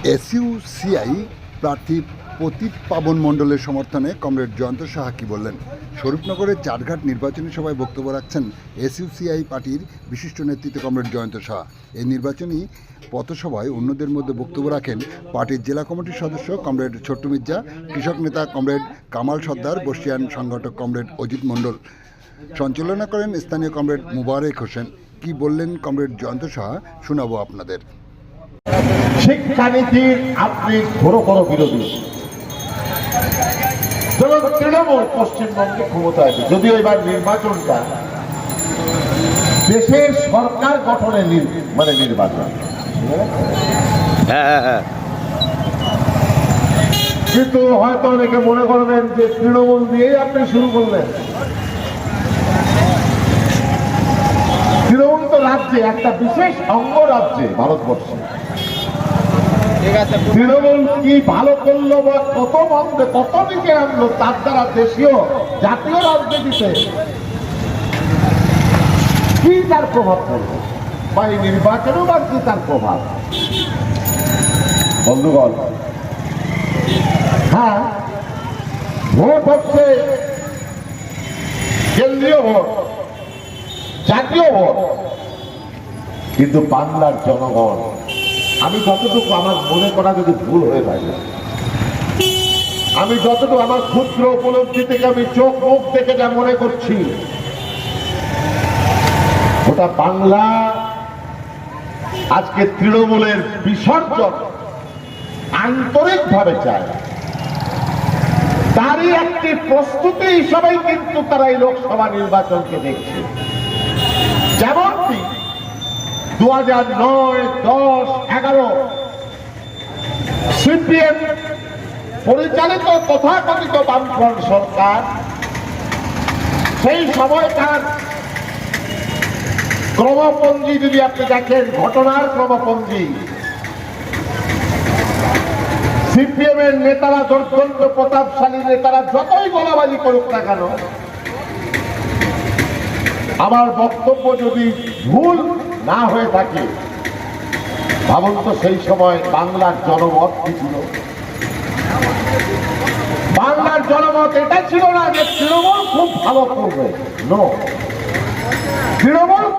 এসইউসিআই প্রার্থী প্রতীপ পাবন মণ্ডলের সমর্থনে কমরেড জয়ন্ত সাহা কী বললেন? স্বরূপনগরের চারঘাট নির্বাচনী সভায় বক্তব্য রাখছেন এসইউসিআই পার্টির বিশিষ্ট নেতৃত্ব কমরেড জয়ন্ত সাহা। এই নির্বাচনী পথসভায় অন্যদের মধ্যে বক্তব্য রাখেন পার্টির জেলা কমিটির সদস্য কমরেড ছোট্টু মির্জা, কৃষক নেতা কমরেড কামাল সর্দার, বর্ষিয়ান সংগঠক কমরেড অজিত মণ্ডল। সঞ্চালনা করেন স্থানীয় কমরেড মুবারক হোসেন। কি বললেন কমরেড জয়ন্ত সাহা শোনাবো আপনাদের। শিক্ষানীতির আপনি ঘোর বিরোধী, যেমন তৃণমূল পশ্চিমবঙ্গে ক্ষমতায় আছে, যদিও এবার নির্বাচনটা দেশের সরকার গঠনের নির্বাচন, কিন্তু হয়তো অনেকে মনে করবেন যে তৃণমূল দিয়েই আপনি শুরু করলেন। তৃণমূল তো রাজ্যে একটা বিশেষ অঙ্গরাজ্যে ভারতবর্ষে, তৃণমূল কি ভালো করলো বা কত মন্দে কত দিকে আনলো তার দ্বারা দেশীয় জাতীয় রাজনীতিতে কি তার প্রভাব পড়লো বা এই নির্বাচনেও বা কি তার প্রভাব। বন্ধুগণ, হ্যাঁ, ভোট হচ্ছে কেন্দ্রীয় ভোট, জাতীয় ভোট, কিন্তু বাংলার জনগণ, আমি যতটুকু আমার মনে করা যদি ভুল হয়ে থাকে, আমি যতটুকু আমার ক্ষুদ্র উপলব্ধি থেকে আমি চোখ মুখ দেখে যা মনে করছি, ওটা বাংলা আজকে তৃণমূলের বিসর্জন আন্তরিকভাবে চায়। তারই একটি প্রস্তুতি হিসাবেই কিন্তু তারা এই লোকসভা নির্বাচনকে দেখছে। যেমনটি 2009, 10, 11 সিপিএম পরিচালিত তথাকথিত বামফ্রন্ট সরকার সেই সময়কার ক্রমপঞ্জি যদি আপনি দেখেন, ঘটনার ক্রমপঞ্জি, সিপিএম এর নেতারা, দুর্গন্ধ প্রতাপশালী নেতারা যতই গোলাবাজি করুক না কেন, আমার বক্তব্য যদি ভুল না হয়ে থাকে, ভাবুন তো সেই সময় বাংলার জনমত কি ছিল? বাংলার জনমত এটা ছিল না যে তৃণমূল খুব ভালো করবে, নো, তৃণমূল